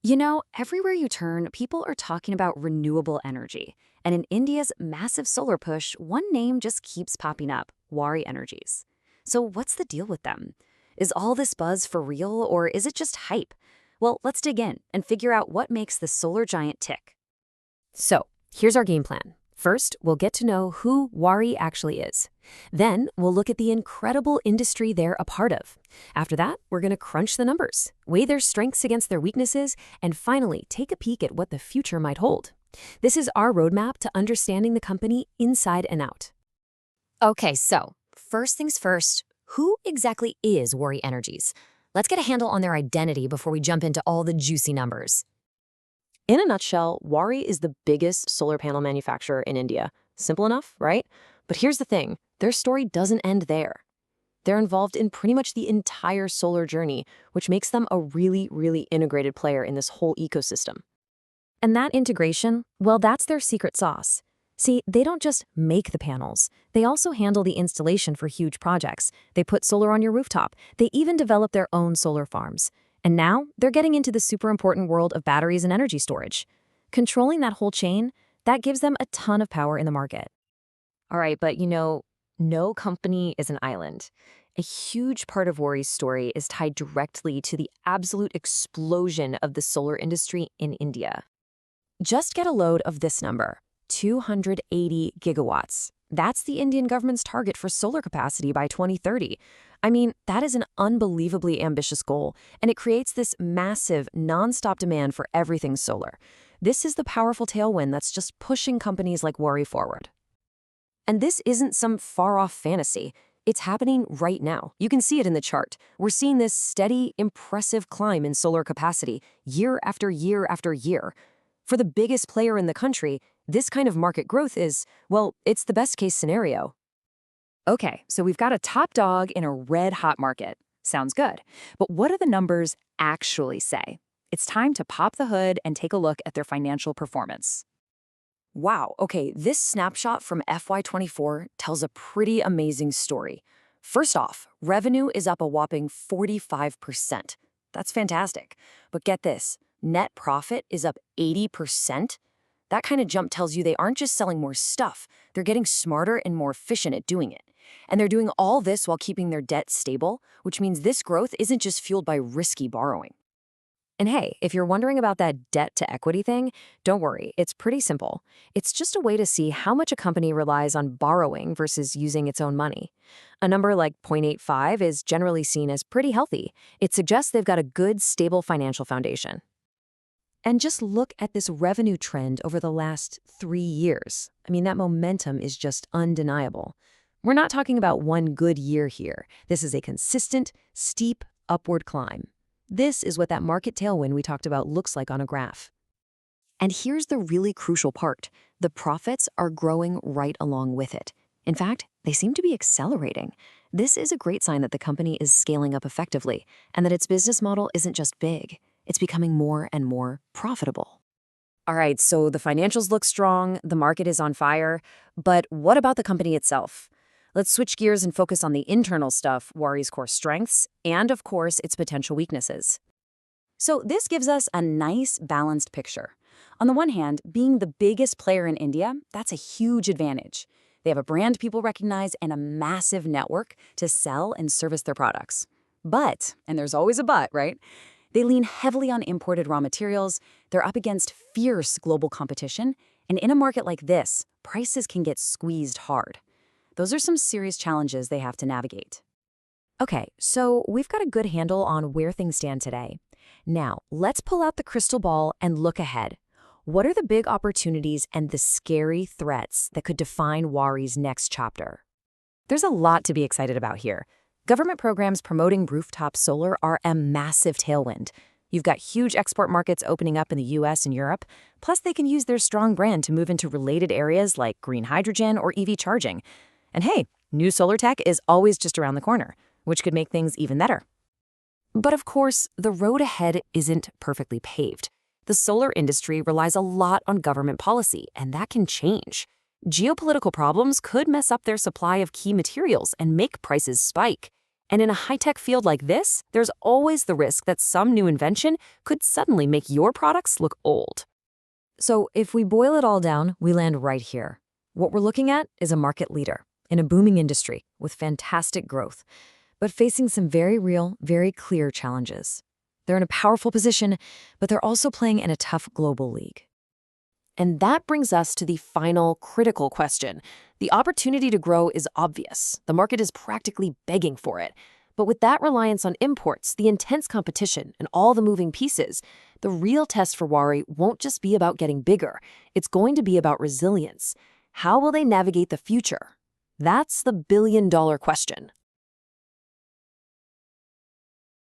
Everywhere you turn, people are talking about renewable energy. And in India's massive solar push, one name just keeps popping up, Waaree Energies. So what's the deal with them? Is all this buzz for real, or is it just hype? Well, let's dig in and figure out what makes the solar giant tick. So, here's our game plan. First, we'll get to know who Waaree actually is. Then, we'll look at the incredible industry they're a part of. After that, we're going to crunch the numbers, weigh their strengths against their weaknesses, and finally take a peek at what the future might hold. This is our roadmap to understanding the company inside and out. Okay, so first things first, who exactly is Waaree Energies? Let's get a handle on their identity before we jump into all the juicy numbers. In a nutshell, Waaree is the biggest solar panel manufacturer in India. Simple enough, right? But here's the thing, their story doesn't end there. They're involved in pretty much the entire solar journey, which makes them a really integrated player in this whole ecosystem. And that integration, well, that's their secret sauce. See, they don't just make the panels. They also handle the installation for huge projects. They put solar on your rooftop. They even develop their own solar farms. And now, they're getting into the super important world of batteries and energy storage. Controlling that whole chain, that gives them a ton of power in the market. All right, but no company is an island. A huge part of Waaree's story is tied directly to the absolute explosion of the solar industry in India. Just get a load of this number, 280 gigawatts. That's the Indian government's target for solar capacity by 2030. I mean, that is an unbelievably ambitious goal, and it creates this massive, nonstop demand for everything solar. This is the powerful tailwind that's just pushing companies like Waaree forward. And this isn't some far-off fantasy. It's happening right now. You can see it in the chart. We're seeing this steady, impressive climb in solar capacity year after year after year. For the biggest player in the country, this kind of market growth is, well, it's the best-case scenario. Okay, so we've got a top dog in a red-hot market. Sounds good. But what do the numbers actually say? It's time to pop the hood and take a look at their financial performance. Wow, okay, this snapshot from FY24 tells a pretty amazing story. First off, revenue is up a whopping 45%. That's fantastic. But get this, net profit is up 80%. That kind of jump tells you they aren't just selling more stuff, they're getting smarter and more efficient at doing it. And they're doing all this while keeping their debt stable, which means this growth isn't just fueled by risky borrowing. And hey, if you're wondering about that debt to equity thing, don't worry, it's pretty simple. It's just a way to see how much a company relies on borrowing versus using its own money. A number like 0.85 is generally seen as pretty healthy. It suggests they've got a good, stable financial foundation. And just look at this revenue trend over the last 3 years. I mean, that momentum is just undeniable. We're not talking about one good year here. This is a consistent, steep, upward climb. This is what that market tailwind we talked about looks like on a graph. And here's the really crucial part. The profits are growing right along with it. In fact, they seem to be accelerating. This is a great sign that the company is scaling up effectively and that its business model isn't just big. It's becoming more and more profitable. All right, so the financials look strong, the market is on fire, but what about the company itself? Let's switch gears and focus on the internal stuff, Waaree's core strengths, and of course, its potential weaknesses. So this gives us a nice, balanced picture. On the one hand, being the biggest player in India, that's a huge advantage. They have a brand people recognize and a massive network to sell and service their products. But, and there's always a but, right? They lean heavily on imported raw materials, they're up against fierce global competition, and in a market like this, prices can get squeezed hard. Those are some serious challenges they have to navigate. Okay, so we've got a good handle on where things stand today. Now, let's pull out the crystal ball and look ahead. What are the big opportunities and the scary threats that could define Waaree's next chapter? There's a lot to be excited about here. Government programs promoting rooftop solar are a massive tailwind. You've got huge export markets opening up in the US and Europe, plus they can use their strong brand to move into related areas like green hydrogen or EV charging. And hey, new solar tech is always just around the corner, which could make things even better. But of course, the road ahead isn't perfectly paved. The solar industry relies a lot on government policy, and that can change. Geopolitical problems could mess up their supply of key materials and make prices spike. And in a high-tech field like this, there's always the risk that some new invention could suddenly make your products look old. So if we boil it all down, we land right here. What we're looking at is a market leader in a booming industry with fantastic growth, but facing some very real, very clear challenges. They're in a powerful position, but they're also playing in a tough global league. And that brings us to the final critical question. The opportunity to grow is obvious. The market is practically begging for it. But with that reliance on imports, the intense competition, and all the moving pieces, the real test for Waaree won't just be about getting bigger. It's going to be about resilience. How will they navigate the future? That's the billion-dollar question.